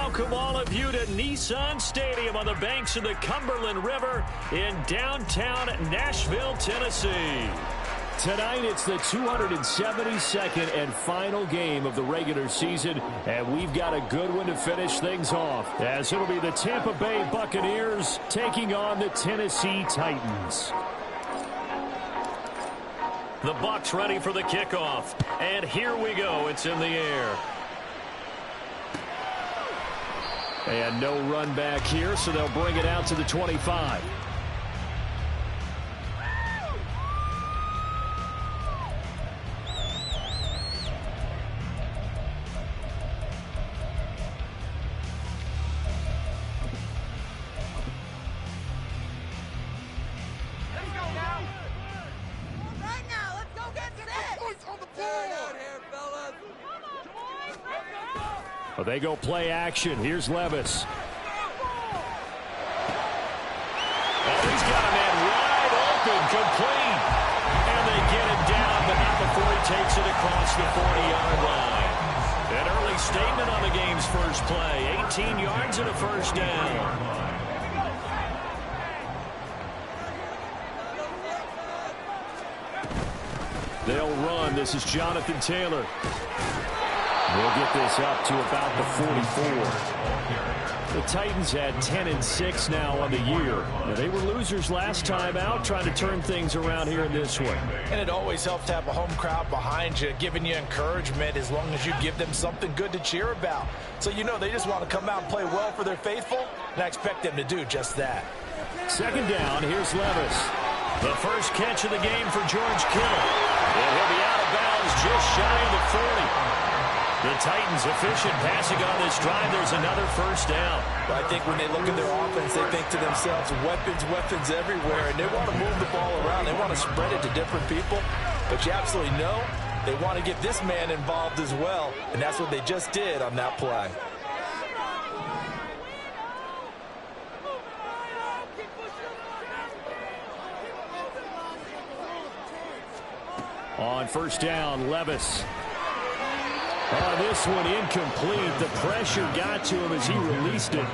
welcome all of you to Nissan Stadium on the banks of the Cumberland River in downtown Nashville, Tennessee. Tonight, it's the 272nd and final game of the regular season, and we've got a good one to finish things off, as it'll be the Tampa Bay Buccaneers taking on the Tennessee Titans. The Bucs ready for the kickoff, and here we go. It's in the air. And no run back here, so they'll bring it out to the 25. Well, they go play action. Here's Levis. Oh, he's got a man wide open, complete. And they get him down, but not before he takes it across the 40-yard line. An early statement on the game's first play. 18 yards and a first down. They'll run. This is Jonathan Taylor. We'll get this up to about the 44. The Titans had 10-6 now on the year. Now, they were losers last time out, trying to turn things around here in this one. And it always helps to have a home crowd behind you, giving you encouragement as long as you give them something good to cheer about. So you know they just want to come out and play well for their faithful, and I expect them to do just that. Second down, here's Levis. The first catch of the game for George Kittle. And he'll be out of bounds just shy of the 40. The Titans efficient passing on this drive. There's another first down. Well, I think when they look at their offense, they think to themselves, weapons everywhere, and they want to move the ball around. They want to spread it to different people, but you absolutely know they want to get this man involved as well, and that's what they just did on that play. On first down, Levis. This one incomplete. The pressure got to him as he released it.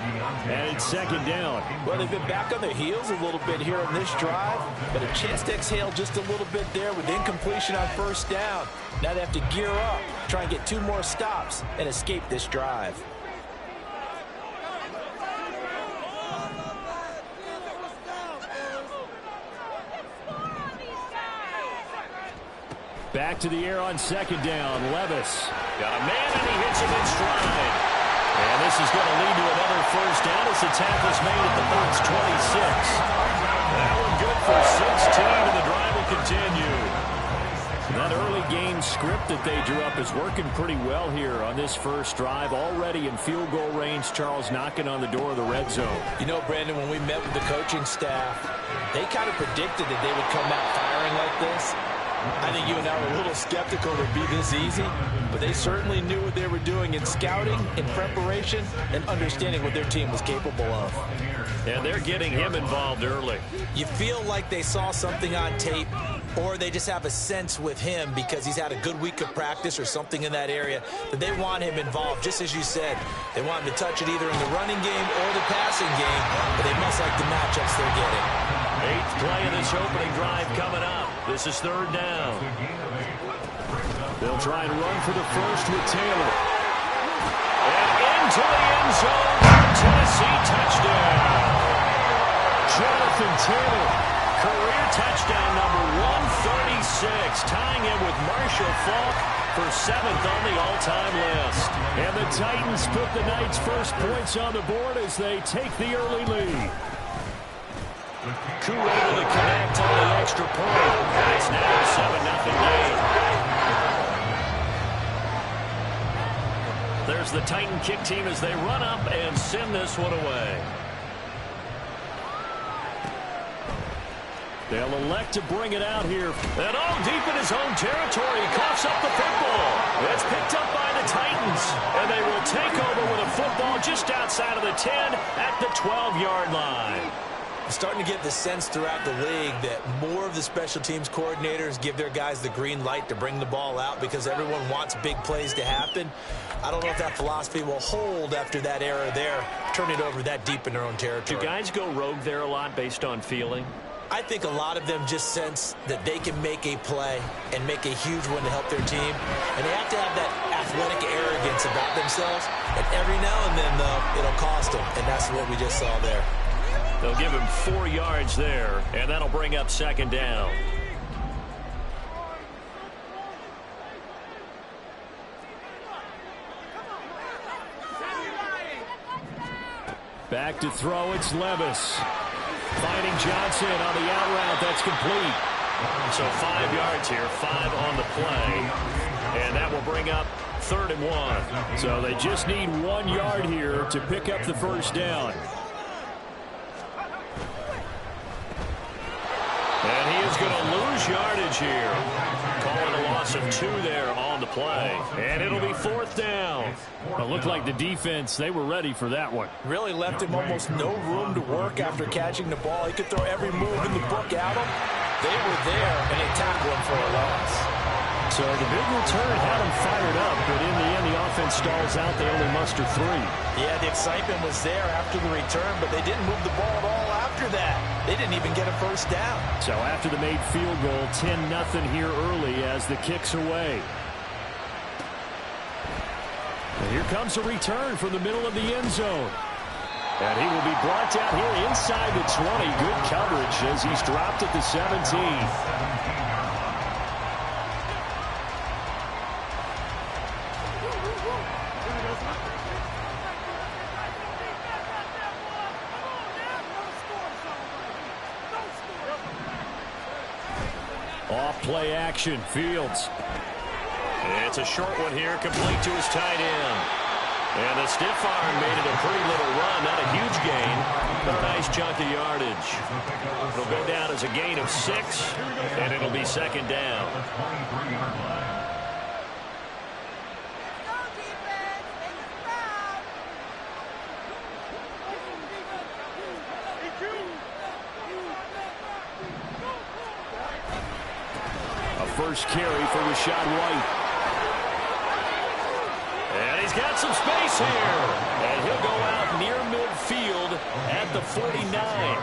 And it's second down. Well, they've been back on their heels a little bit here on this drive, but a chance to exhale just a little bit there with incompletion on first down. Now they have to gear up, try and get 2 more stops, and escape this drive. Back to the air on second down. Levis. Got a man, and he hits him in stride. And this is going to lead to another first down as the tackle's made at the Bucs 26. That one good for 16, and the drive will continue. That early game script that they drew up is working pretty well here on this first drive. Already in field goal range, Charles knocking on the door of the red zone. You know, Brandon, when we met with the coaching staff, they kind of predicted that they would come out firing like this. I think you and I were a little skeptical it would be this easy, but they certainly knew what they were doing in scouting, in preparation, and understanding what their team was capable of. And they're getting him involved early. You feel like they saw something on tape, or they just have a sense with him because he's had a good week of practice or something in that area that they want him involved. Just as you said, they want him to touch it either in the running game or the passing game, but they must like the matchups they're getting. 8th play of this opening drive coming up. This is third down. They'll try and run for the first with Taylor. And into the end zone. Tennessee touchdown. Jonathan Taylor. Career touchdown number 136. Tying him with Marshall Faulk for 7th on the all-time list. And the Titans put the Knights' first points on the board as they take the early lead. Koo able to connect on the extra point. It's now a 7-0 game. There's the Titan kick team as they run up and send this one away. They'll elect to bring it out here. And all deep in his own territory, he coughs up the football. It's picked up by the Titans. And they will take over with a football just outside of the 10 at the 12-yard line. I'm starting to get the sense throughout the league that more of the special teams coordinators give their guys the green light to bring the ball out because everyone wants big plays to happen. I don't know if that philosophy will hold after that era there, turn it over that deep in their own territory. Do guys go rogue there a lot based on feeling? I think a lot of them just sense that they can make a play and make a huge one to help their team. And they have to have that athletic arrogance about themselves. And every now and then, though, it'll cost them. And that's what we just saw there. They'll give him 4 yards there, and that'll bring up second down. Back to throw, it's Levis. Finding Johnson on the out route, that's complete. So 5 yards here, 5 on the play. And that will bring up 3rd and 1. So they just need 1 yard here to pick up the first down. And he is going to lose yardage here. Calling a loss of 2 there on the play. And it'll be 4th down. It looked like the defense, they were ready for that one. Really left him almost no room to work after catching the ball. He could throw every move in the book at him. They were there, and they tackled him for a loss. So the big return had him fired up, but in the end, the offense stalls out. They only muster 3. Yeah, the excitement was there after the return, but they didn't move the ball at all after that. They didn't even get a first down. So after the made field goal, 10-0 here early as the kick's away. And here comes a return from the middle of the end zone. And he will be brought down here inside the 20. Good coverage as he's dropped at the 17. Off-play action, Fields. It's a short one here, complete to his tight end. And the stiff arm made it a pretty little run, not a huge gain, but a nice chunk of yardage. It'll go down as a gain of 6, and it'll be second down. First carry for Rashad White. And he's got some space here. And he'll go out near midfield at the 49.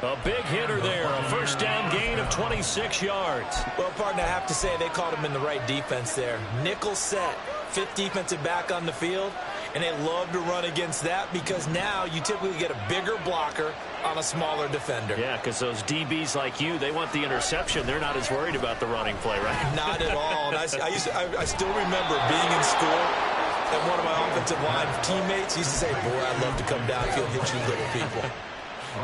A big hitter there. A first down gain of 26 yards. Well, partner, I have to say they caught him in the right defense there. Nickel set. 5th defensive back on the field. And they love to run against that because now you typically get a bigger blocker on a smaller defender. Yeah, because those DBs like you, they want the interception. They're not as worried about the running play, right? Not at all. And I still remember being in school, and one of my offensive line teammates used to say, boy, I'd love to come downfield and hit you little people.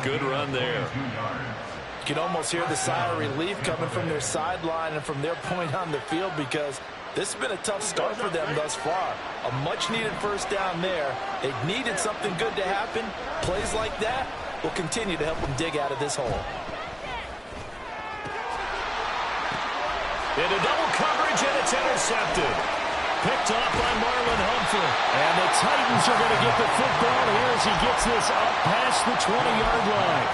Good run there. You can almost hear the sigh of relief coming from their sideline and from their point on the field because this has been a tough start for them thus far. A much-needed first down there. They needed something good to happen. Plays like that will continue to help them dig out of this hole. Into double coverage, and it's intercepted. Picked up by Marlon Humphrey. And the Titans are going to get the football here as he gets this up past the 20-yard line.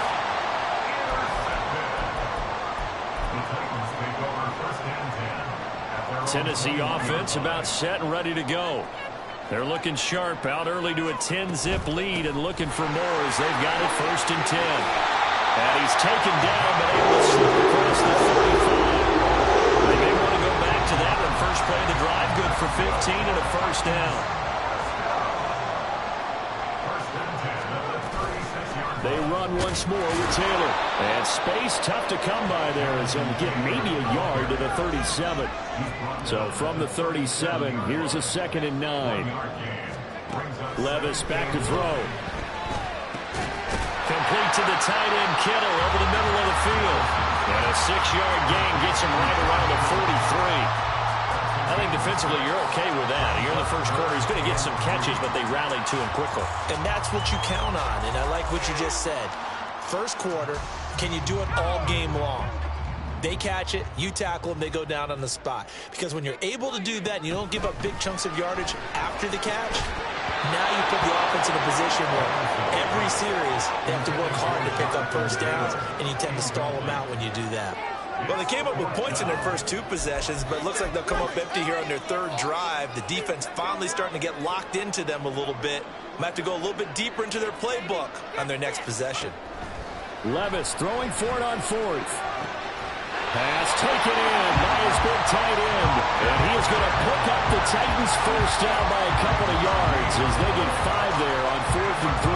Tennessee offense about set and ready to go. They're looking sharp, out early to a 10-zip lead and looking for more as they've got it 1st and 10. And he's taken down, but able to slip across the 35. They may want to go back to that one. First play of the drive, good for 15 and a first down. They run once more with Taylor. And space tough to come by there as he'll get maybe a yard to the 37. So from the 37, here's a 2nd and 9. Levis back to throw. Complete to the tight end, Kittle, over the middle of the field. And a 6-yard gain gets him right around the 43. I think defensively you're okay with that. You're in the first quarter. He's going to get some catches, but they rallied to him quickly. And that's what you count on, and I like what you just said. First quarter, can you do it all game long? They catch it, you tackle them, they go down on the spot. Because when you're able to do that and you don't give up big chunks of yardage after the catch, Now you put the offense in a position where every series they have to work hard to pick up first downs, and you tend to stall them out when you do that. Well, they came up with points in their first 2 possessions, but it looks like they'll come up empty here on their 3rd drive. The defense finally starting to get locked into them a little bit. Might have to go a little bit deeper into their playbook on their next possession. Levis throwing for it on 4th. Pass taken in by his big tight end. And he is going to pick up the Titans first down by a couple of yards as they get 5 there on 4th and 3.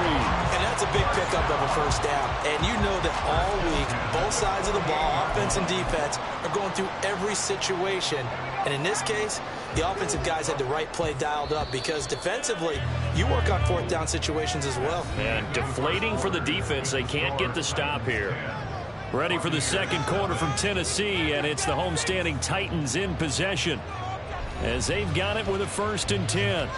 And that's a big pickup of a first down. And you know that all week, both sides of the ball, offense and defense, are going through every situation. And in this case, the offensive guys had the right play dialed up because defensively, you work on 4th down situations as well. And deflating for the defense. They can't get the stop here. Ready for the second quarter from Tennessee, and it's the homestanding Titans in possession as they've got it with a 1st and 10.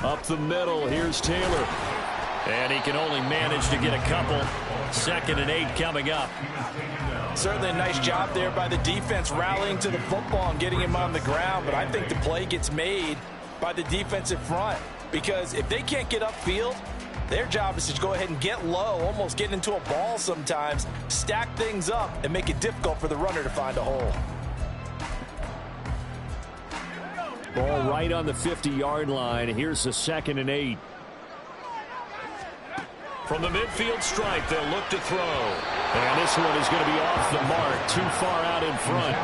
Up the middle, here's Taylor. And he can only manage to get a couple. 2nd and 8 coming up. Certainly a nice job there by the defense rallying to the football and getting him on the ground. But I think the play gets made by the defensive front. Because if they can't get upfield, their job is to go ahead and get low, almost get into a ball sometimes, stack things up, and make it difficult for the runner to find a hole. Ball right on the 50-yard line. Here's the 2nd and 8. From the midfield stripe, they'll look to throw. And this one is going to be off the mark, too far out in front.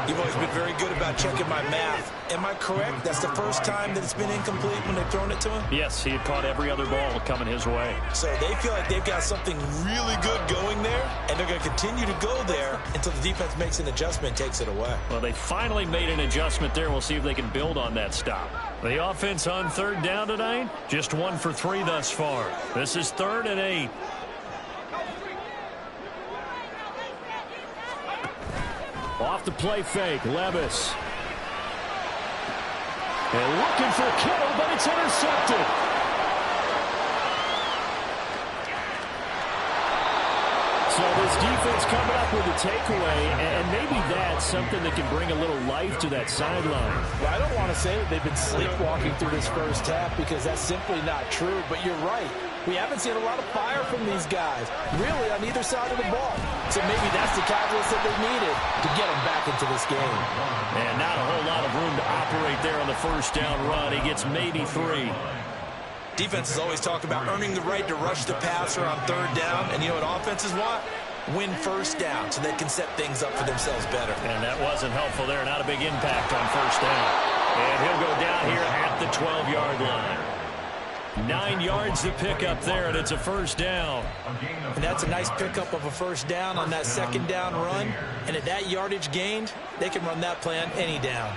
You've always been very good about checking my math. Am I correct? That's the first time that it's been incomplete when they've thrown it to him? Yes, he had caught every other ball coming his way. So they feel like they've got something really good going there, and they're going to continue to go there until the defense makes an adjustment and takes it away. Well, they finally made an adjustment there. We'll see if they can build on that stop. The offense on 3rd down tonight, just 1 for 3 thus far. This is 3rd and 8. Off the play fake, Levis. And looking for Kittle, but it's intercepted. So this defense coming up with a takeaway, and maybe that's something that can bring a little life to that sideline. Well, I don't want to say that they've been sleepwalking through this first half because that's simply not true, but you're right. We haven't seen a lot of fire from these guys, really, on either side of the ball. So maybe that's the catalyst that they needed to get them back into this game. And not a whole lot of room to operate there on the first down run. He gets maybe 3. Defenses always talk about earning the right to rush the passer on 3rd down, and you know what offenses want? Win first down so they can set things up for themselves better. And that wasn't helpful there. Not a big impact on first down. And he'll go down here at the 12-yard line. 9 yards to pick up there, and it's a first down. And that's a nice pickup of a first down on that 2nd down run. And at that yardage gained, they can run that play on any down.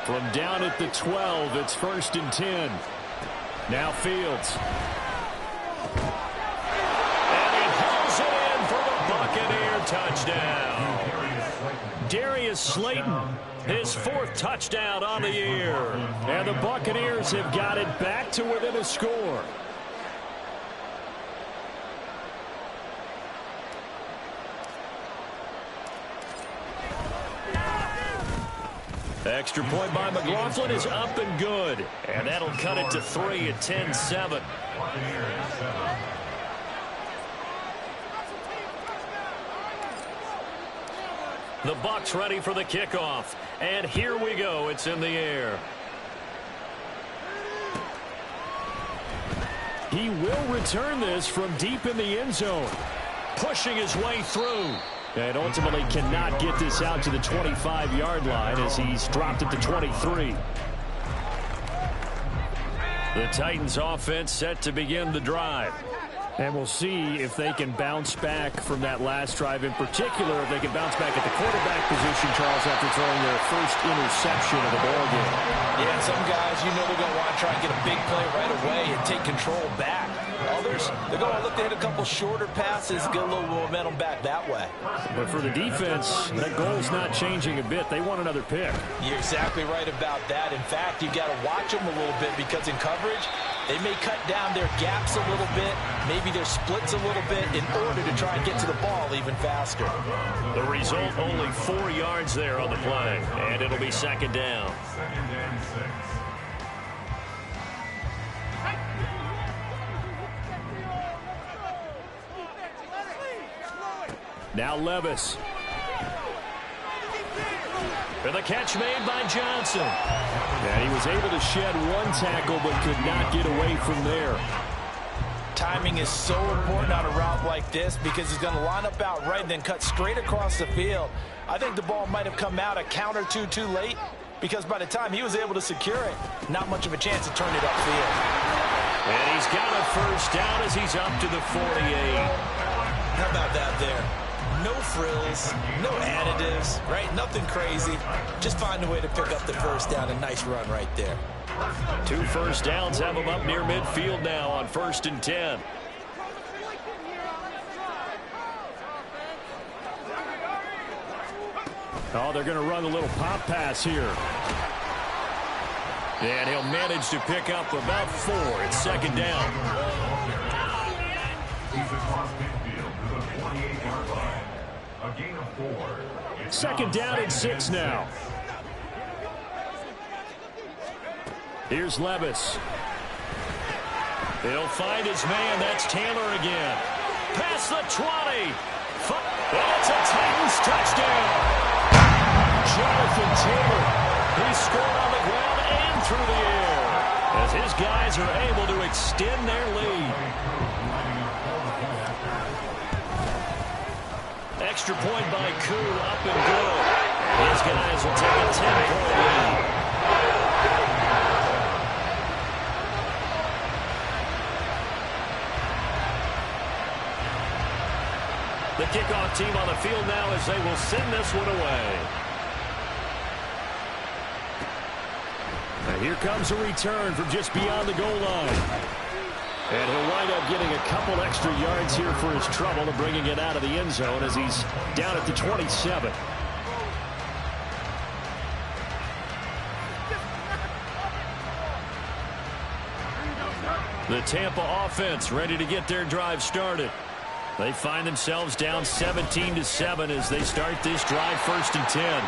From down at the 12, it's 1st and 10. Now Fields. And he hauls it in for the Buccaneer touchdown. Darius Slayton, his 4th touchdown on the year. And the Buccaneers have got it back to within a score. Extra point by McLaughlin is up and good. And that'll cut it to 3 at 10-7. The Bucs ready for the kickoff. And here we go. It's in the air. He will return this from deep in the end zone. Pushing his way through. And ultimately cannot get this out to the 25-yard line as he's dropped it to 23. The Titans offense set to begin the drive. And we'll see if they can bounce back from that last drive, in particular if they can bounce back at the quarterback position, Charles, after throwing their first interception of the ball game. Yeah, some guys, you know they're going to want to try and get a big play right away and take control back. Others, they're going to look to hit a couple shorter passes, get a little momentum back that way. But for the defense, that goal's not changing a bit. They want another pick. You're exactly right about that. In fact, you've got to watch them a little bit because in coverage, they may cut down their gaps a little bit, maybe their splits a little bit in order to try and get to the ball even faster. The result, only 4 yards there on the play, and it'll be second down. Now Levis. For the catch made by Johnson. And he was able to shed one tackle but could not get away from there. Timing is so important on a route like this because he's going to line up out right and then cut straight across the field. I think the ball might have come out a count or two too late because by the time he was able to secure it, not much of a chance to turn it upfield. And he's got a first down as he's up to the 48. How about that there? No frills, no additives, right? Nothing crazy. Just find a way to pick up the first down. A nice run right there. 2 first downs have him up near midfield now on 1st and 10. Oh, they're going to run a little pop pass here. And he'll manage to pick up about 4. It's second down. Second down and 6 now. Here's Levis. He'll find his man. That's Taylor again. Past the 20. And it's a Titans touchdown. Jonathan Taylor. He scored on the ground and through the air as his guys are able to extend their lead. Extra point by Koo, up and good. These guys will take a 10-point lead. The kickoff team on the field now as they will send this one away. Now here comes a return from just beyond the goal line. And he'll wind up getting a couple extra yards here for his trouble and bringing it out of the end zone as he's down at the 27. The Tampa offense ready to get their drive started. They find themselves down 17-7 as they start this drive 1st and 10.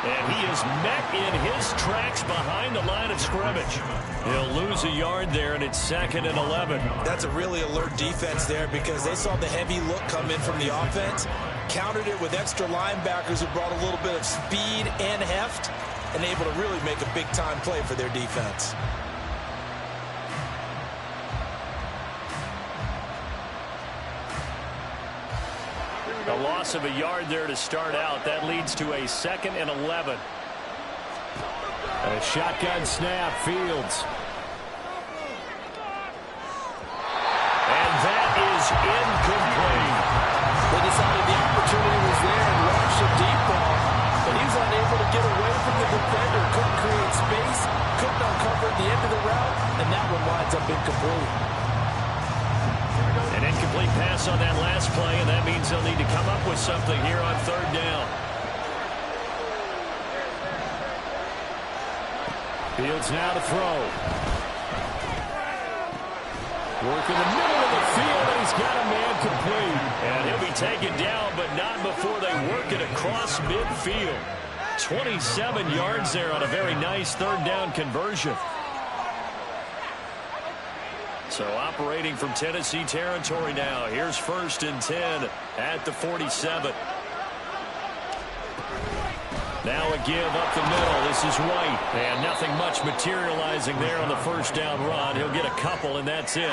And he is met in his tracks behind the line of scrimmage. He'll lose a yard there, and it's 2nd and 11. That's a really alert defense there because they saw the heavy look come in from the offense, countered it with extra linebackers who brought a little bit of speed and heft, and able to really make a big-time play for their defense. A loss of a yard there to start out. That leads to a 2nd and 11. A shotgun snap, Fields. And that is incomplete. They decided the opportunity was there and launched a deep ball, but he's unable to get away from the defender. Couldn't create space, couldn't uncover the end of the route, and that one winds up incomplete. An incomplete pass on that last play, and that means they'll need to come up with something here on 3rd down. Fields now to throw. Work in the middle of the field, and he's got a man complete. And he'll be taken down, but not before they work it across midfield. 27 yards there on a very nice 3rd down conversion. So operating from Tennessee territory now. Here's 1st and 10 at the 47. Now a give up the middle. This is White. And nothing much materializing there on the 1st down run. He'll get a couple, and that's it.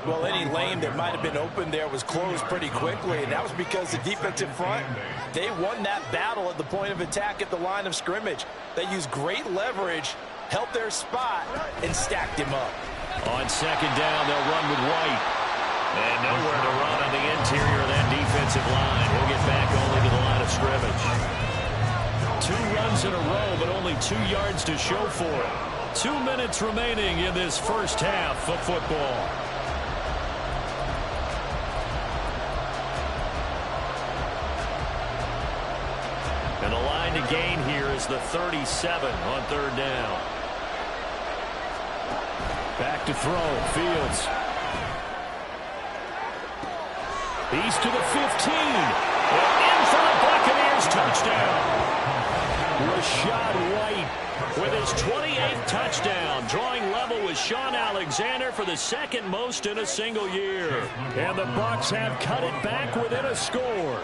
Well, any lane that might have been open there was closed pretty quickly, and that was because the defensive front, they won that battle at the point of attack at the line of scrimmage. They used great leverage, held their spot, and stacked him up. On 2nd down, they'll run with White. And nowhere to run on the interior of that defensive line. He'll get back only to the line of scrimmage. 2 runs in a row, but only 2 yards to show for it. 2 minutes remaining in this first half of football. And the line to gain here is the 37 on 3rd down. Back to throw. Fields. He's to the 15. And in for the Buccaneers touchdown. Rashad White with his 28th touchdown, drawing level with Sean Alexander for the 2nd most in a single year. And the Bucs have cut it back within a score.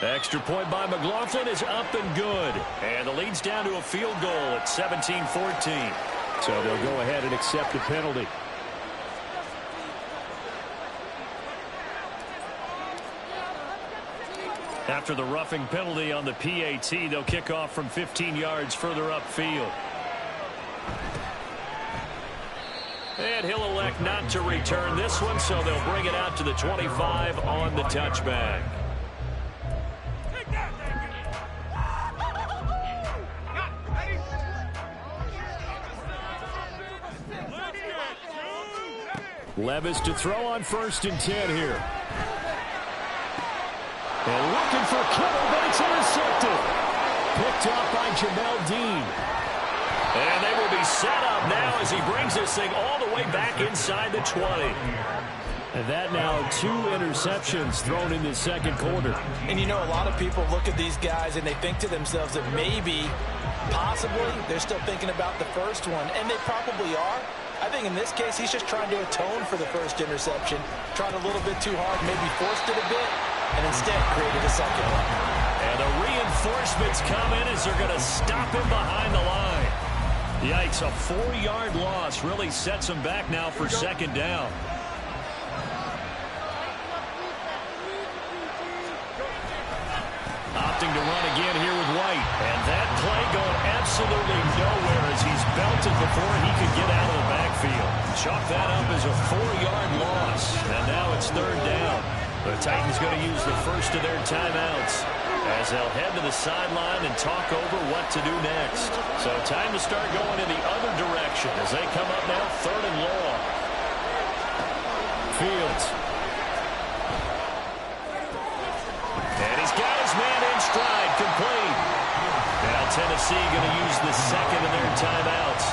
Extra point by McLaughlin is up and good. And the lead's down to a field goal at 17-14. So they'll go ahead and accept the penalty. After the roughing penalty on the PAT, they'll kick off from 15 yards further upfield. And he'll elect not to return this one, so they'll bring it out to the 25 on the touchback. Levis to throw on 1st and 10 here. And looking for Kittle, but it's intercepted. Picked up by Jamel Dean. And they will be set up now as he brings this thing all the way back inside the 20. And that now 2 interceptions thrown in the 2nd quarter. And you know, a lot of people look at these guys and they think to themselves that maybe, possibly, they're still thinking about the first one. And they probably are. I think in this case, he's just trying to atone for the first interception. Tried a little bit too hard, maybe forced it a bit, and instead created a second one. And the reinforcements come in as they're going to stop him behind the line. Yikes, a 4-yard loss really sets him back now for 2nd down. Opting to run again here with White. And that play going absolutely nowhere as he's belted before he could get out of the backfield. Chalk that up as a 4-yard loss. And now it's 3rd down. The Titans going to use the first of their timeouts as they'll head to the sideline and talk over what to do next. So time to start going in the other direction as they come up now 3rd and long. Fields. And he's got his man in stride, complete. Now Tennessee going to use the 2nd of their timeouts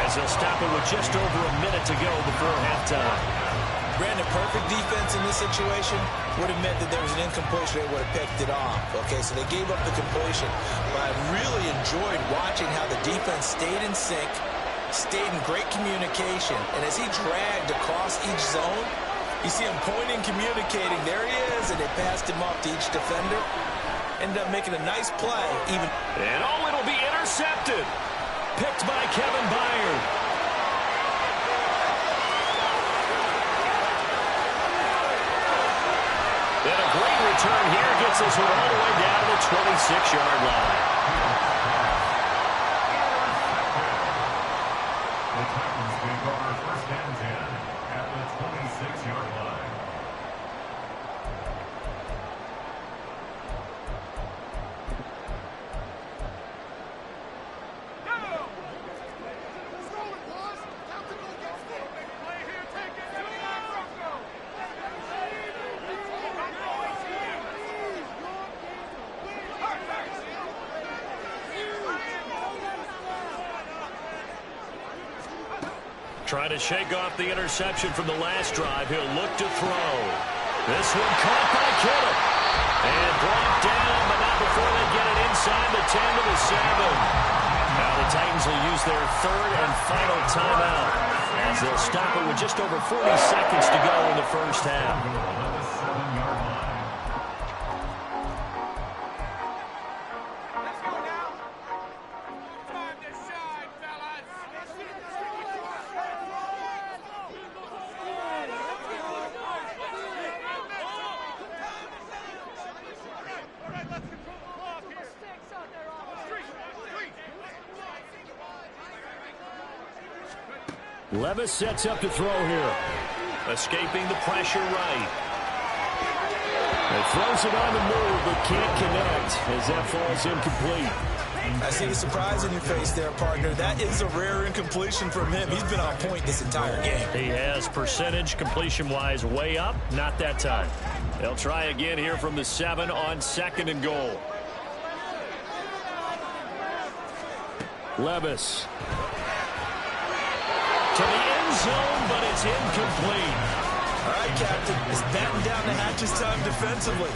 as they'll stop it with just over a minute to go before halftime. Brandon, perfect defense in this situation would have meant that there was an incompletion. They would have picked it off. Okay, so they gave up the completion. But I really enjoyed watching how the defense stayed in sync, stayed in great communication. And as he dragged across each zone, you see him pointing, communicating. There he is, and they passed him off to each defender. Ended up making a nice play. And it'll be intercepted. Picked by Kevin Byard. And a great return here gets this one all the way down to the 26-yard line. The Titans take over 1st and 10 at the 26-yard line. Trying to shake off the interception from the last drive. He'll look to throw. This one caught by Kittle. And brought down, but not before they get it inside the 10 to the 7. Now the Titans will use their 3rd and final timeout as they'll stop it with just over 40 seconds to go in the first half. Levis sets up to throw here. Escaping the pressure right. And throws it on the move, but can't connect as that falls incomplete. I see the surprise in your face there, partner. That is a rare incompletion from him. He's been on point this entire game. He has percentage completion-wise way up. Not that time. They'll try again here from the 7 on 2nd and goal. Levis. To the end zone, but it's incomplete. All right, Captain. It's batten down the hatches time defensively.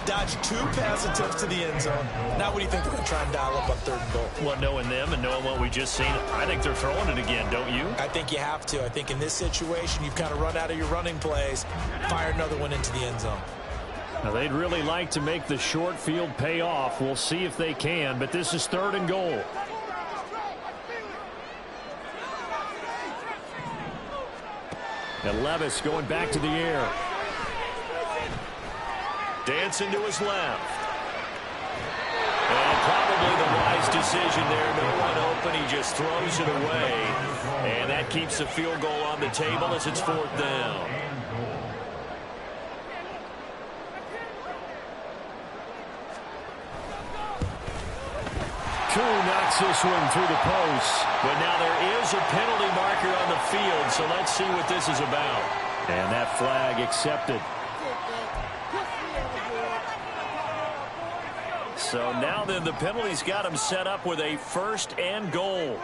Dodged 2 pass attempts to the end zone. Now what do you think they're going to try and dial up on 3rd and goal? Well, knowing them and knowing what we just seen, I think they're throwing it again, don't you? I think you have to. I think in this situation, you've kind of run out of your running plays. Fire another one into the end zone. Now, they'd really like to make the short field pay off. We'll see if they can, but this is 3rd and goal. And Levis going back to the air. Dancing to his left. And probably the wise decision there. No one open. He just throws it away. And that keeps the field goal on the table as it's 4th down. Koo knocks this one through the post. But now there is a penalty marker on the field, so let's see what this is about. And that flag accepted. So now then the penalty's got him set up with a 1st and goal.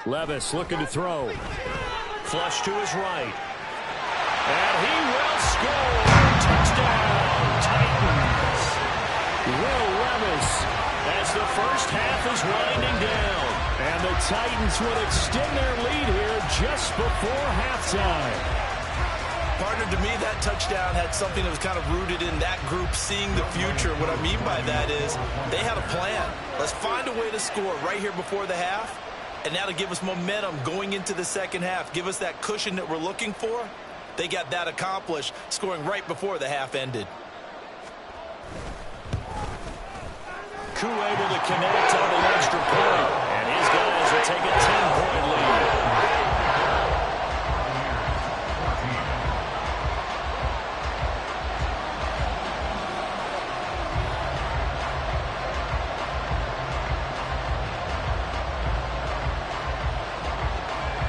Levis looking to throw. Flush to his right. And he will score. Touchdown, Titans. Will Levis as the first half is winding down. And the Titans will extend their lead here just before halftime. Partner, to me, that touchdown had something that was kind of rooted in that group seeing the future. What I mean by that is they had a plan. Let's find a way to score right here before the half. And that'll give us momentum going into the second half. Give us that cushion that we're looking for. They got that accomplished, scoring right before the half ended. Koo able to connect on the extra point. And his guys will take a 10-point lead.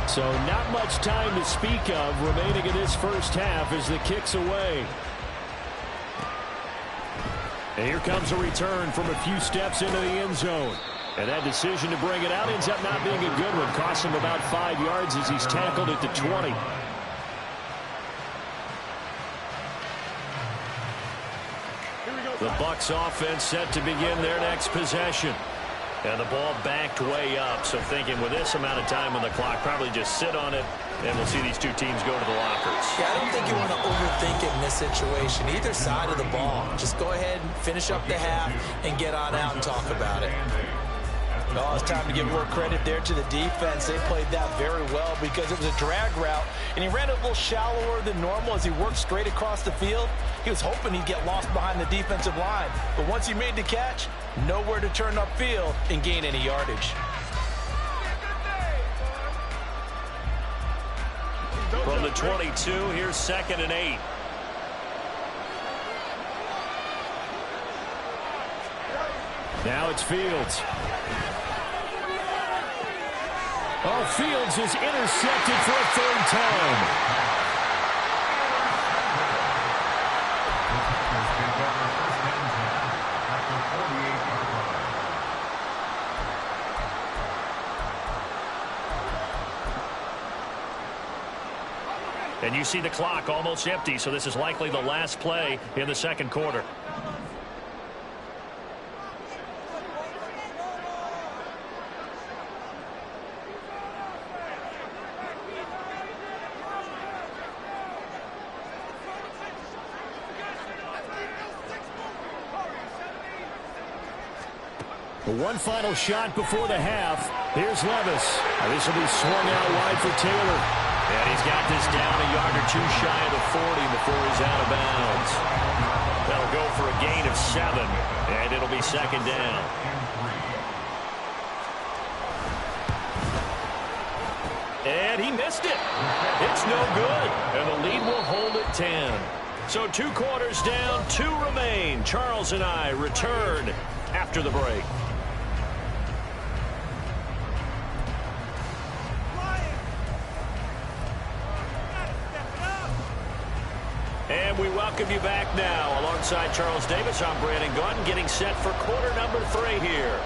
So not much time to speak of remaining in this first half as the kick's away. And here comes a return from a few steps into the end zone. And that decision to bring it out ends up not being a good one. Costs him about 5 yards as he's tackled at the 20. The Bucs offense set to begin their next possession. And the ball backed way up. So thinking with this amount of time on the clock, probably just sit on it, and we'll see these two teams go to the lockers. Yeah, I don't think you want to overthink it in this situation. Either side of the ball. Just go ahead and finish up the half and get on out and talk about it. Oh, it's time to give more credit there to the defense. They played that very well because it was a drag route, and he ran it a little shallower than normal as he worked straight across the field. He was hoping he'd get lost behind the defensive line, but once he made the catch, nowhere to turn upfield and gain any yardage. From the 22, here's 2nd and 8. Now it's Fields. Oh, Fields is intercepted for a 3rd time. And you see the clock almost empty, so this is likely the last play in the second quarter. One final shot before the half. Here's Levis. This will be swung out wide for Taylor. And he's got this down a yard or two shy of the 40 before he's out of bounds. That'll go for a gain of 7, and it'll be second down. And he missed it. It's no good. And the lead will hold at 10. So 2 quarters down, 2 remain. Charles and I return after the break. And we welcome you back now. Alongside Charles Davis, I'm Brandon Gaudin, getting set for quarter number 3 here.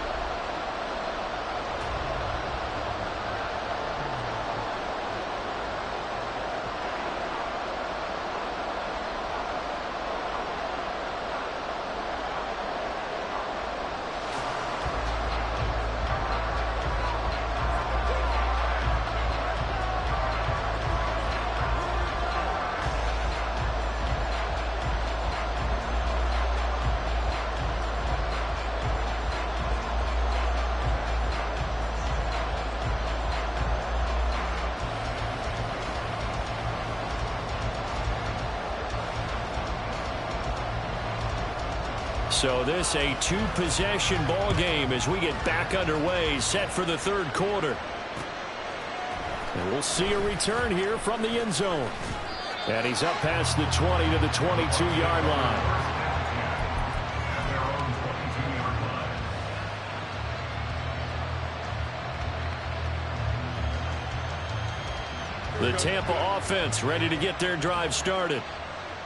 So this a 2-possession ball game as we get back underway, set for the 3rd quarter. And we'll see a return here from the end zone. And he's up past the 20 to the 22-yard line. The Tampa offense ready to get their drive started.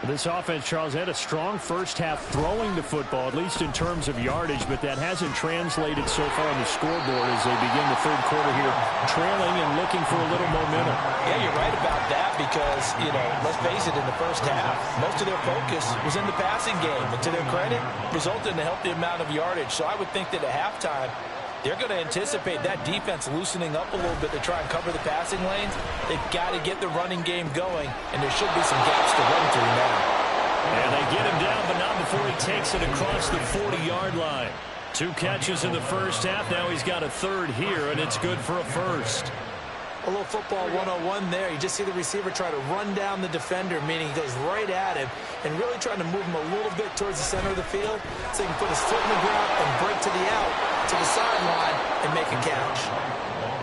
This offense, Charles, had a strong first half throwing the football, at least in terms of yardage, but that hasn't translated so far on the scoreboard as they begin the 3rd quarter here, trailing and looking for a little momentum. Yeah, you're right about that because, let's face it, in the first half, most of their focus was in the passing game. But to their credit, resulted in a healthy amount of yardage. So I would think that at halftime, they're going to anticipate that defense loosening up a little bit to try and cover the passing lanes. They've got to get the running game going, and there should be some gaps to run through now. And they get him down, but not before he takes it across the 40-yard line. 2 catches in the first half. Now he's got a 3rd here, and it's good for a 1st. A little football 101 there. You just see the receiver try to run down the defender, meaning he goes right at him and really trying to move him a little bit towards the center of the field so he can put his foot in the ground and break to the out, to the sideline, and make a catch.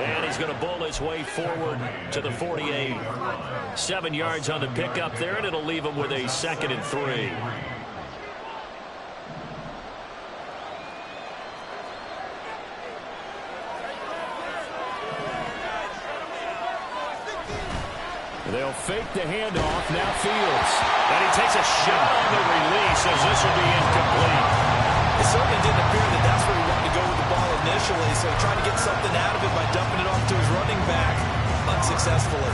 And he's going to bowl his way forward to the 48. 7 yards on the pickup there, and it'll leave him with a 2nd and 3. They'll fake the handoff. Now Fields. And he takes a shot on the release as this will be incomplete. It certainly didn't appear that that's where he wanted to go with the ball initially, so he tried to get something out of it by dumping it off to his running back unsuccessfully.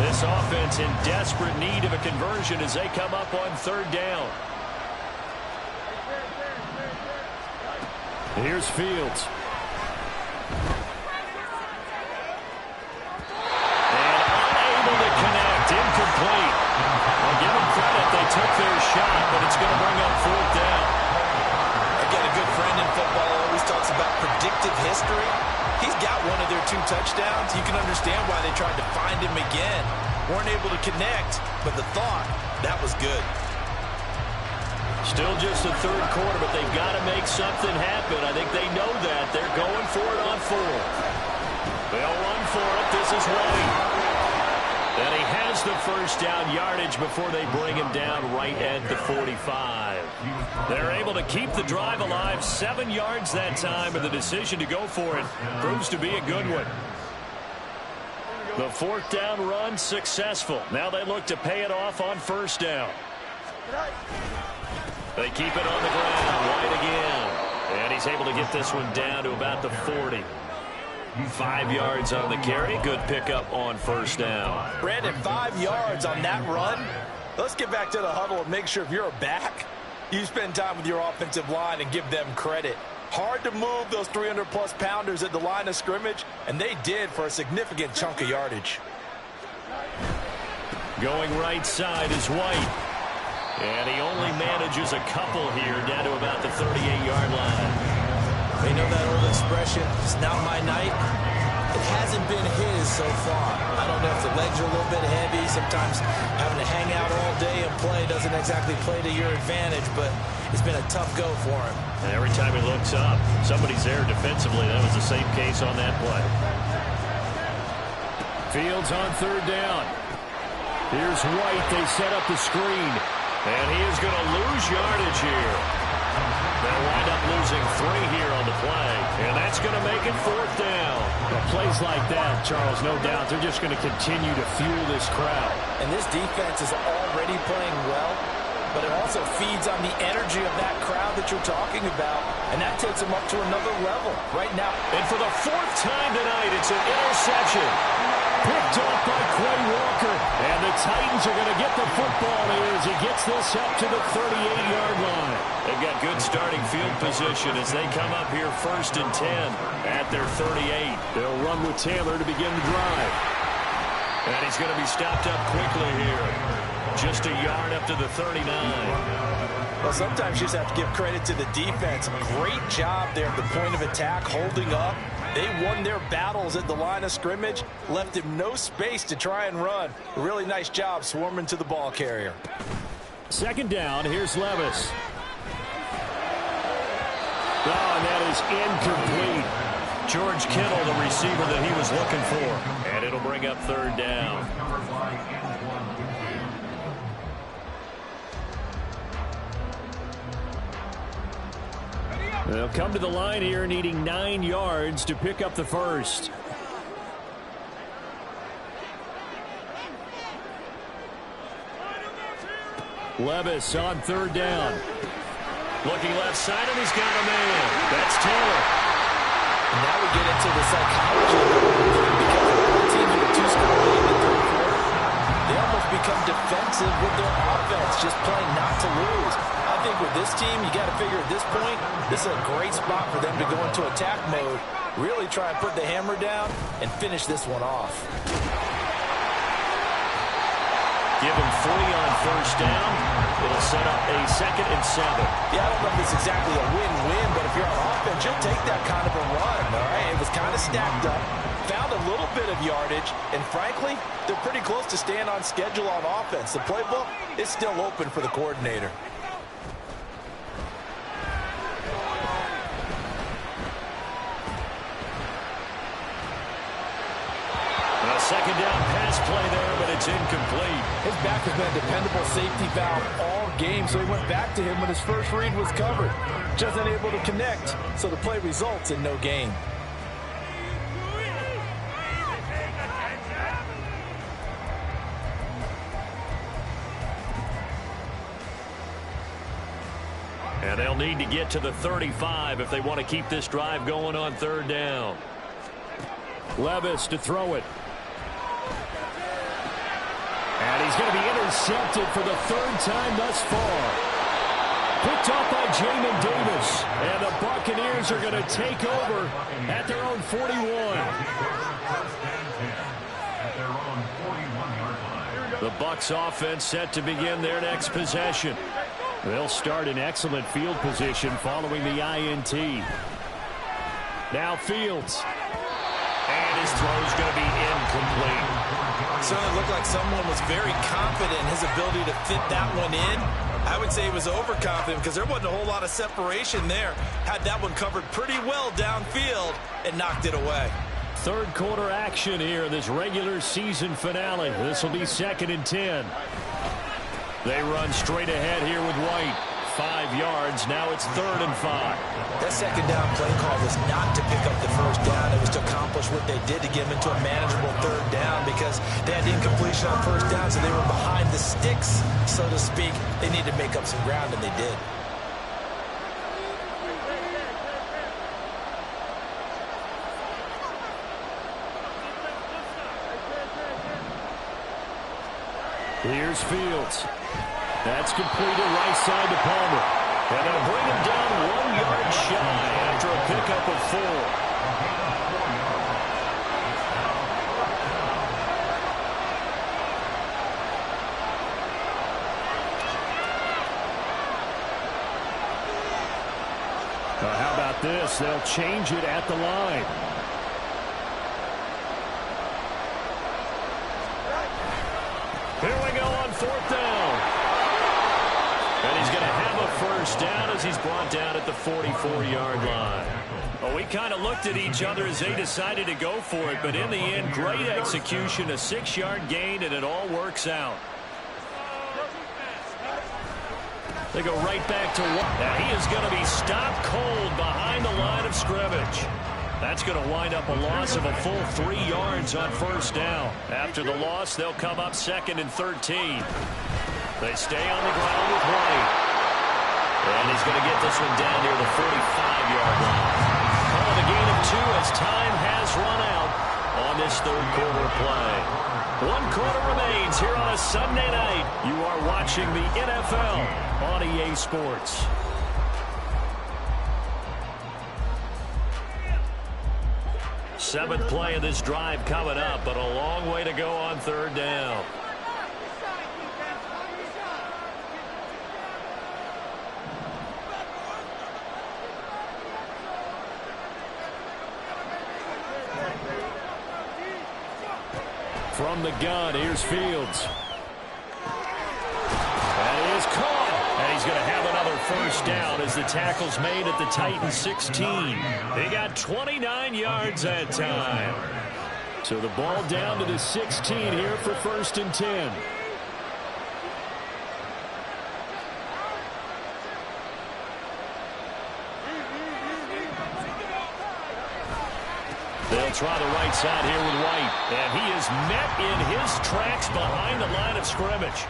This offense in desperate need of a conversion as they come up on 3rd down. Here's Fields. Incomplete. I'll give them credit. They took their shot, but it's going to bring up 4th down. Again, a good friend in football always talks about predictive history. He's got one of their 2 touchdowns. You can understand why they tried to find him again. Weren't able to connect, but the thought, that was good. Still just the 3rd quarter, but they've got to make something happen. I think they know that. They're going for it on 4th. They'll run for it. This is White. And he has the 1st down yardage before they bring him down right at the 45. They're able to keep the drive alive. 7 yards that time, and the decision to go for it proves to be a good one. The 4th down run successful. Now they look to pay it off on 1st down. They keep it on the ground. White again. And he's able to get this one down to about the 40. 5 yards on the carry. Good pickup on 1st down. Brandon, 5 yards on that run. Let's get back to the huddle and make sure if you're a back, you spend time with your offensive line and give them credit. Hard to move those 300-plus pounders at the line of scrimmage, and they did for a significant chunk of yardage. Going right side is White. And he only manages a couple here down to about the 38-yard line. They know that old expression, it's not my night. It hasn't been his so far. I don't know if the legs are a little bit heavy. Sometimes having to hang out all day and play doesn't exactly play to your advantage, but it's been a tough go for him. And every time he looks up, somebody's there defensively. That was the same case on that play. Fields on third down. Here's White. They set up the screen. And he is going to lose yardage here. They'll wind up losing 3 here on the play. And that's going to make it 4th down. Well, plays like that, Charles, no doubt, they're just going to continue to fuel this crowd. And this defense is already playing well, but it also feeds on the energy of that crowd that you're talking about, and that takes them up to another level right now. And for the 4th time tonight, it's an interception. Picked off by Quay Walker. And the Titans are going to get the football here as he gets this up to the 38-yard line. They've got good starting field position as they come up here 1st and 10 at their 38. They'll run with Taylor to begin the drive. And he's going to be stopped up quickly here. Just a yard up to the 39. Well, sometimes you just have to give credit to the defense. Great job there at the point of attack, holding up. They won their battles at the line of scrimmage, left him no space to try and run. A really nice job swarming to the ball carrier. 2nd down, here's Levis. Oh, and that is incomplete. George Kittle, the receiver that he was looking for. And it'll bring up 3rd down. They'll come to the line here needing 9 yards to pick up the first. Levis on 3rd down. Looking left side, and he's got a man. That's Taylor. And now we get into the psychology of the game because the team with a 2-score lead in the 3rd quarter, they almost become defensive with their offense, just playing not to lose. I think with this team, you got to figure at this point, this is a great spot for them to go into attack mode, really try and put the hammer down and finish this one off. Give him 3 on 1st down. It'll set up a 2nd and 7. Yeah, I don't know if it's exactly a win-win, but if you're on offense, you'll take that kind of a run, all right? It was kind of stacked up, found a little bit of yardage, and frankly, they're pretty close to staying on schedule on offense. The playbook is still open for the coordinator. A 2nd down pass play there, but it's incomplete. His back has been a dependable safety valve all game, so he went back to him when his first read was covered. Just unable to connect, so the play results in no gain. And they'll need to get to the 35 if they want to keep this drive going on 3rd down. Levis to throw it. And he's going to be intercepted for the 3rd time thus far. Picked off by Jamin Davis. And the Buccaneers are going to take over at their own 41. The Bucs offense set to begin their next possession. They'll start in excellent field position following the INT. Now Fields. And his throw's going to be incomplete. Certainly looked like someone was very confident in his ability to fit that one in. I would say he was overconfident because there wasn't a whole lot of separation there. Had that one covered pretty well downfield and knocked it away. 3rd quarter action here in this regular season finale. This will be 2nd and 10. They run straight ahead here with White. 5 yards. Now it's 3rd and 5. That 2nd down play call was not to pick up the 1st down. It was to accomplish what they did to get them into a manageable 3rd down because they had incompletion on 1st down, so they were behind the sticks, so to speak. They needed to make up some ground, and they did. Here's Fields. That's completed right side to Palmer. And they'll bring him down 1 yard shy after a pickup of 4. How about this? They'll change it at the line. fourth down. And he's going to have a first down as he's brought down at the 44-yard line. Well, we kind of looked at each other as they decided to go for it, but in the end, great execution, a 6-yard gain, and it all works out. They go right back to one. Now he is going to be stopped cold behind the line of scrimmage. That's going to wind up a loss of a full 3 yards on first down. After the loss, they'll come up 2nd and 13. They stay on the ground with White. And he's going to get this one down near the 45-yard line. Calling a gain of 2 as time has run out on this third quarter play. 1 quarter remains here on a Sunday night. You are watching the NFL on EA Sports. Seventh play of this drive coming up, but a long way to go on third down. From the gun, here's Fields. That is caught. And he's going to have another first down as the tackle's made at the Titans 16. They got 29 yards that time. So the ball down to the 16 here for 1st and 10. They'll try the right side here with White. And he is met in his tracks behind the line of scrimmage.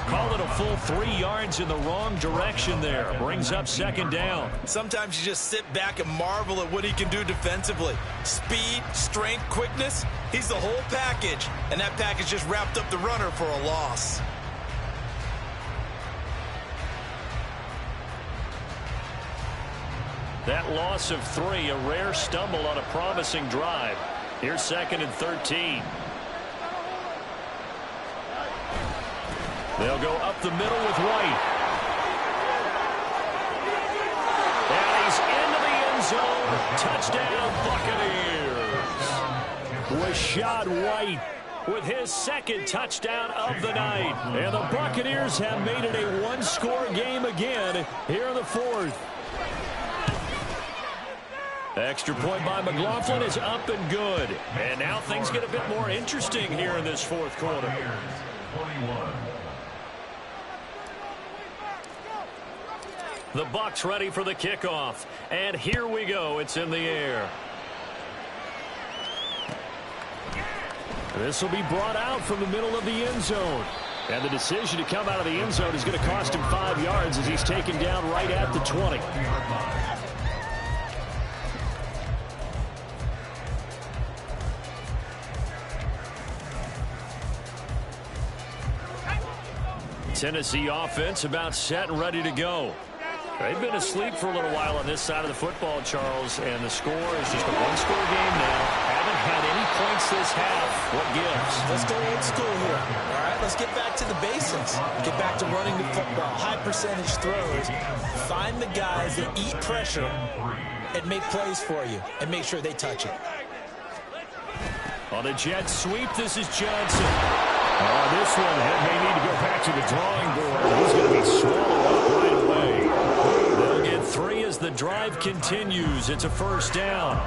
Call it a full 3 yards in the wrong direction there. Brings up 2nd down. Sometimes you just sit back and marvel at what he can do defensively. Speed, strength, quickness. He's the whole package. And that package just wrapped up the runner for a loss. That loss of 3, a rare stumble on a promising drive. Here's 2nd and 13. They'll go up the middle with White. And he's into the end zone. Touchdown, Buccaneers. Rashad White with his 2nd touchdown of the night. And the Buccaneers have made it a 1-score game again here in the 4th. Extra point by McLaughlin is up and good. And now things get a bit more interesting here in this 4th quarter. The Bucs ready for the kickoff. And here we go. It's in the air. This will be brought out from the middle of the end zone. And the decision to come out of the end zone is going to cost him 5 yards as he's taken down right at the 20. Tennessee offense about set and ready to go. They've been asleep for a little while on this side of the football, Charles, and the score is just a 1-score game now. Haven't had any points this half. What gives? Let's go old school here. All right, let's get back to the basics. Get back to running the football, high percentage throws. Find the guys that eat pressure and make plays for you and make sure they touch it. On a jet sweep, this is Johnson. This one may need to go back to the drawing board. He's going to be swallowed up right away. They'll get 3 as the drive continues. It's a first down.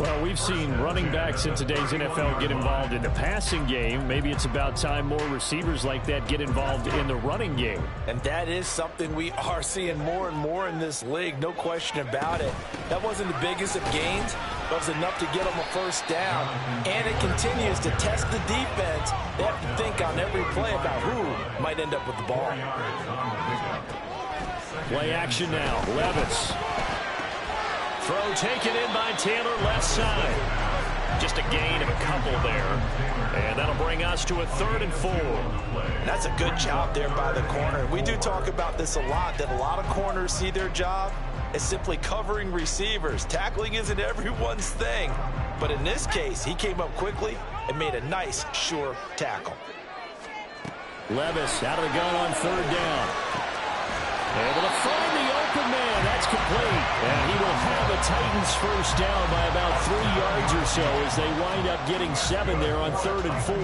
Well, we've seen running backs in today's NFL get involved in the passing game. Maybe it's about time more receivers like that get involved in the running game. And that is something we are seeing more and more in this league, no question about it. That wasn't the biggest of gains, but it was enough to get them a first down. And it continues to test the defense. They have to think on every play about who might end up with the ball. Play action now. Levis. Throw taken in by Taylor, left side. Just a gain of a couple there. And that'll bring us to a 3rd and 4. That's a good job there by the corner. We do talk about this a lot, that a lot of corners see their job as simply covering receivers. Tackling isn't everyone's thing. But in this case, he came up quickly and made a nice, sure tackle. Levis out of the gun on 3rd down. Able to find the open man. That's complete. And he will have the Titans first down by about 3 yards or so as they wind up getting 7 there on 3rd and 4.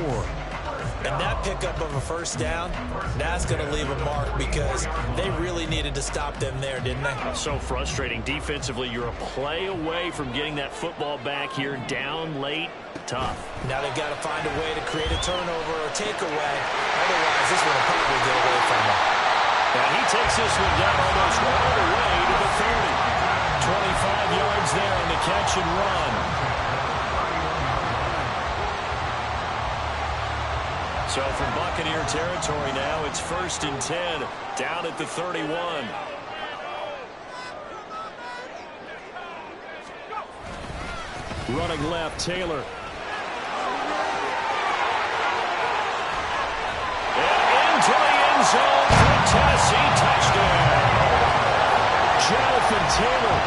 And that pickup of a first down, that's going to leave a mark because they really needed to stop them there, didn't they? So frustrating. Defensively, you're a play away from getting that football back here down late. Tough. Now they've got to find a way to create a turnover or takeaway. Otherwise, this one will probably get away from them. And he takes this one down almost all the way to the 30. 25 yards there on the catch and run. So from Buccaneer territory now, it's 1st and 10, down at the 31. Running left, Taylor. And into the end zone for Tennessee, touchdown. Jonathan Taylor,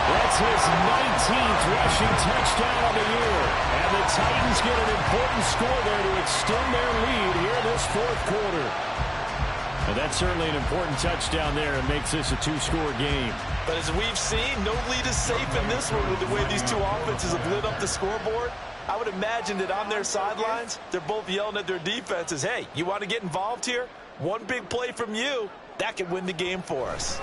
that's his 19th rushing touchdown of the year. And the Titans get an important score there to extend their lead here this 4th quarter. And that's certainly an important touchdown there and makes this a 2-score game. But as we've seen, no lead is safe in this one with the way these two offenses have lit up the scoreboard. I would imagine that on their sidelines, they're both yelling at their defenses, hey, you want to get involved here? One big play from you, that could win the game for us.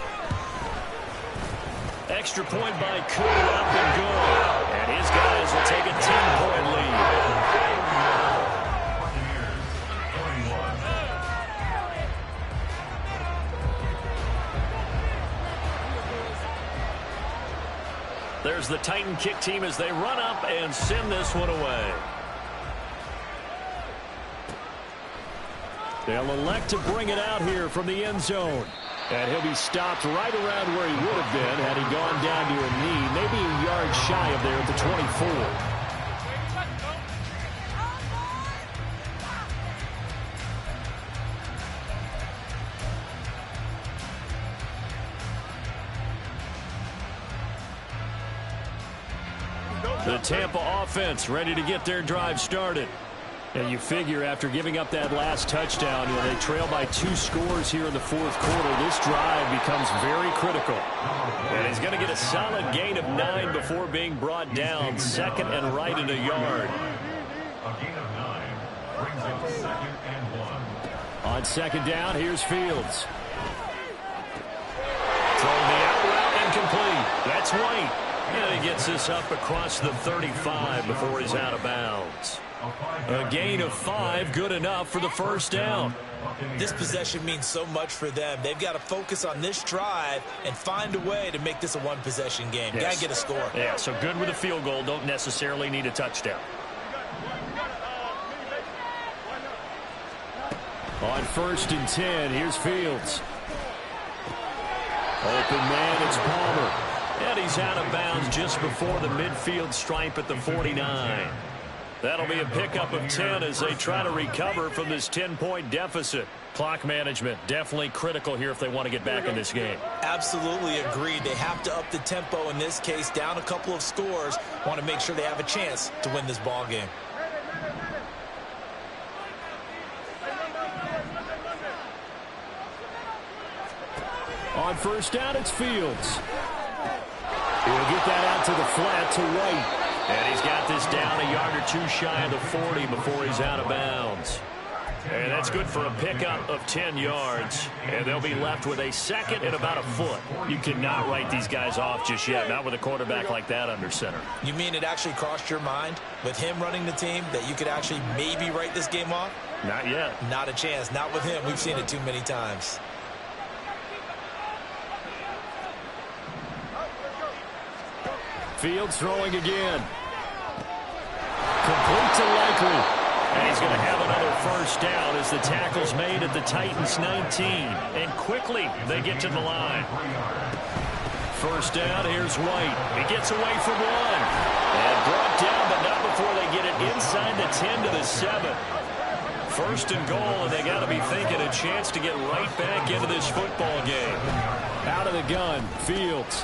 Extra point by Koo, up and good. And his guys will take a 10-point lead. There's the Titan kick team as they run up and send this one away. They'll elect to bring it out here from the end zone. And he'll be stopped right around where he would have been had he gone down to a knee, maybe a yard shy of there at the 24. The Tampa offense ready to get their drive started. And you figure after giving up that last touchdown, they trail by 2 scores here in the 4th quarter. This drive becomes very critical. And he's going to get a solid gain of 9 before being brought down. 2nd and right in a yard. A gain of 9 brings up 2nd and 1. On 2nd down, here's Fields. Throwing the out route incomplete. That's White. And he gets this up across the 35 before he's out of bounds. A gain of 5, good enough for the first down. This possession means so much for them. They've got to focus on this drive and find a way to make this a one-possession game. Yes. Got to get a score. Yeah, so good with a field goal. Don't necessarily need a touchdown. On 1st and 10, here's Fields. Open man, it's Palmer. And he's out of bounds just before the midfield stripe at the 49. That'll be a pickup of 10 as they try to recover from this 10-point deficit. Clock management definitely critical here if they want to get back in this game. Absolutely agreed. They have to up the tempo in this case, down a couple of scores. Want to make sure they have a chance to win this ball game. On 1st down, it's Fields. He'll get that out to the flat to White. And he's got this down a yard or 2 shy of the 40 before he's out of bounds. And that's good for a pickup of 10 yards. And they'll be left with a 2nd and about a foot. You cannot write these guys off just yet, not with a quarterback like that under center. You mean it actually crossed your mind with him running the team that you could actually maybe write this game off? Not yet. Not a chance. Not with him. We've seen it too many times. Fields throwing again. Complete to Likely. And he's going to have another first down as the tackle's made at the Titans 19. And quickly they get to the line. First down, here's White. He gets away from one. And brought down, but not before they get it inside the 10 to the 7. 1st and goal, and they got to be thinking a chance to get right back into this football game. Out of the gun, Fields.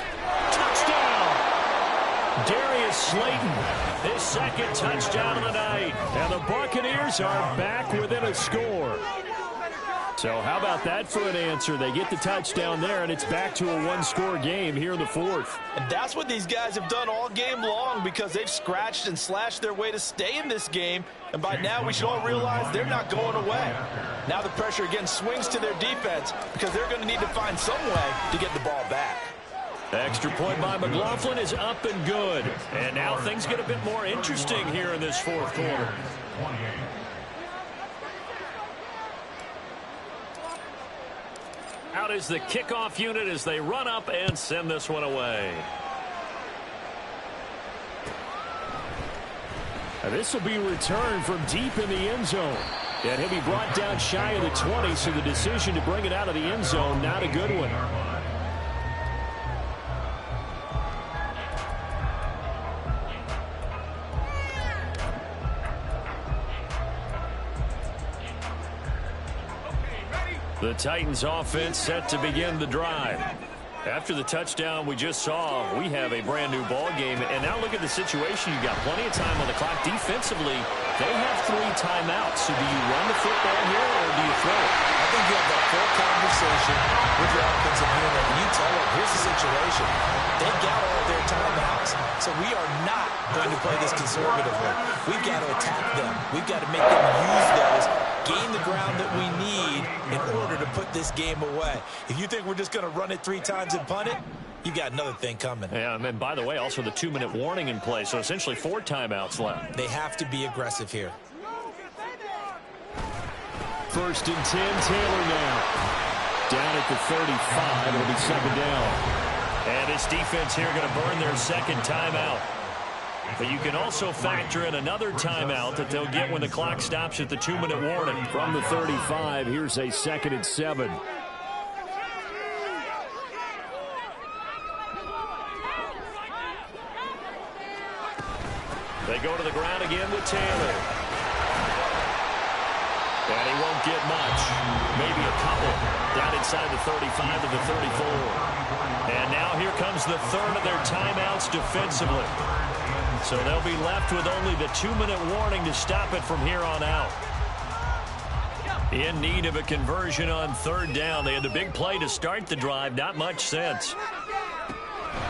Touchdown! Darius Slayton, his 2nd touchdown of the night. And the Buccaneers are back within a score. So how about that for an answer? They get the touchdown there, and it's back to a one-score game here in the fourth. And that's what these guys have done all game long because they've scratched and slashed their way to stay in this game. And by now, we should all realize they're not going away. Now the pressure again swings to their defense because they're going to need to find some way to get the ball back. Extra point by McLaughlin is up and good. And now things get a bit more interesting here in this fourth quarter. Out is the kickoff unit as they run up and send this one away. And this will be returned from deep in the end zone. And he'll be brought down shy of the 20, so the decision to bring it out of the end zone, not a good one. The Titans offense set to begin the drive. After the touchdown we just saw, we have a brand new ball game. And now look at the situation. You've got plenty of time on the clock. Defensively, they have 3 timeouts. So do you run the football here or do you throw it? I think you have that full conversation with your offensive unit, and you tell them, here's the situation. They've got all their timeouts, so we are not going to play this conservatively. We've got to attack them. We've got to make them use those, gain the ground that we need in order to put this game away. If you think we're just going to run it 3 times and punt it, you got another thing coming. Yeah, and by the way, also the 2-minute warning in play, so essentially 4 timeouts left. They have to be aggressive here. First and 10, Taylor now. Down at the 35, it'll be second down. And this defense here going to burn their second timeout. But you can also factor in another timeout that they'll get when the clock stops at the 2-minute warning. From the 35, here's a 2nd and 7. They go to the ground again with Taylor. And he won't get much. Maybe a couple. Down inside the 35 to the 34. And now here comes the third of their timeouts defensively. So they'll be left with only the 2-minute warning to stop it from here on out. In need of a conversion on third down. They had the big play to start the drive. Not much sense.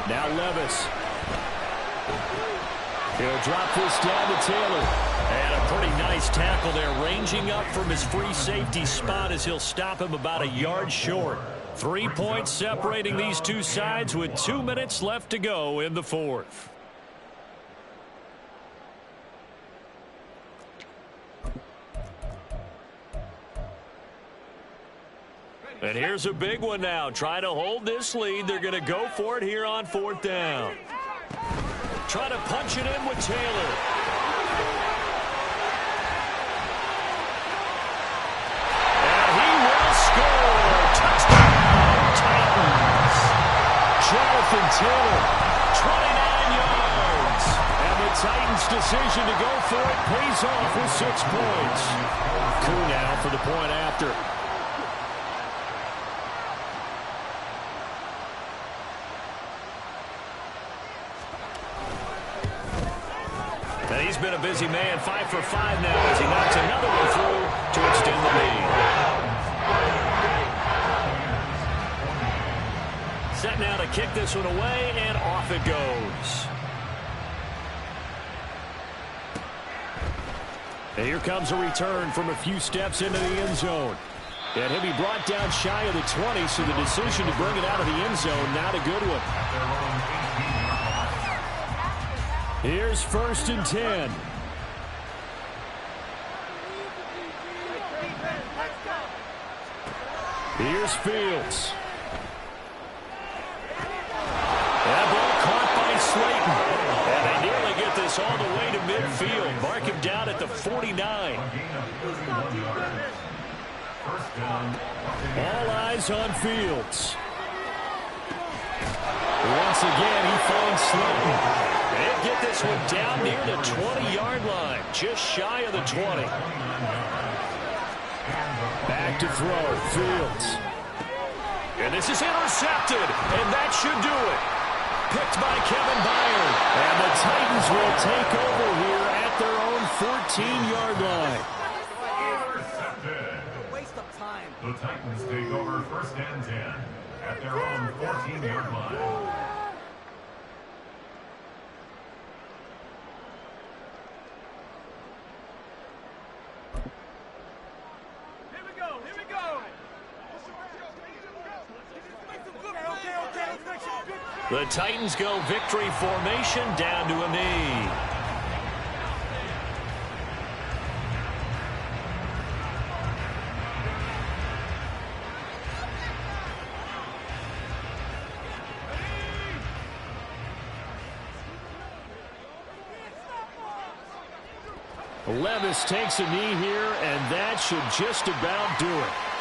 Now Levis. He'll drop this down to Taylor. And a pretty nice tackle there, ranging up from his free safety spot as he'll stop him about a yard short. 3 points separating these two sides with 2 minutes left to go in the fourth. And here's a big one now. Trying to hold this lead. They're going to go for it here on 4th down. Trying to punch it in with Taylor. And he will score. Touchdown, Titans. Jonathan Taylor, 29 yards. And the Titans' decision to go for it pays off with 6 points. Koo now for the point after. And he's been a busy man, 5 for 5 now as he knocks another one through to extend the lead. Set now to kick this one away, and off it goes. And here comes a return from a few steps into the end zone. And he'll be brought down shy of the 20, so the decision to bring it out of the end zone, not a good one. Here's 1st and 10. Here's Fields. That ball caught by Slayton. And they nearly get this all the way to midfield. Mark him down at the 49. All eyes on Fields. Once again, he finds Slayton. And get this one down near the 20-yard line, just shy of the 20. Back to throw, Fields. And this is intercepted, and that should do it. Picked by Kevin Byard. And the Titans will take over here at their own 14-yard line. Waste of time. The Titans take over 1st and 10 at their own 14-yard line. The Titans go victory formation down to a knee. Levis takes a knee here, and that should just about do it.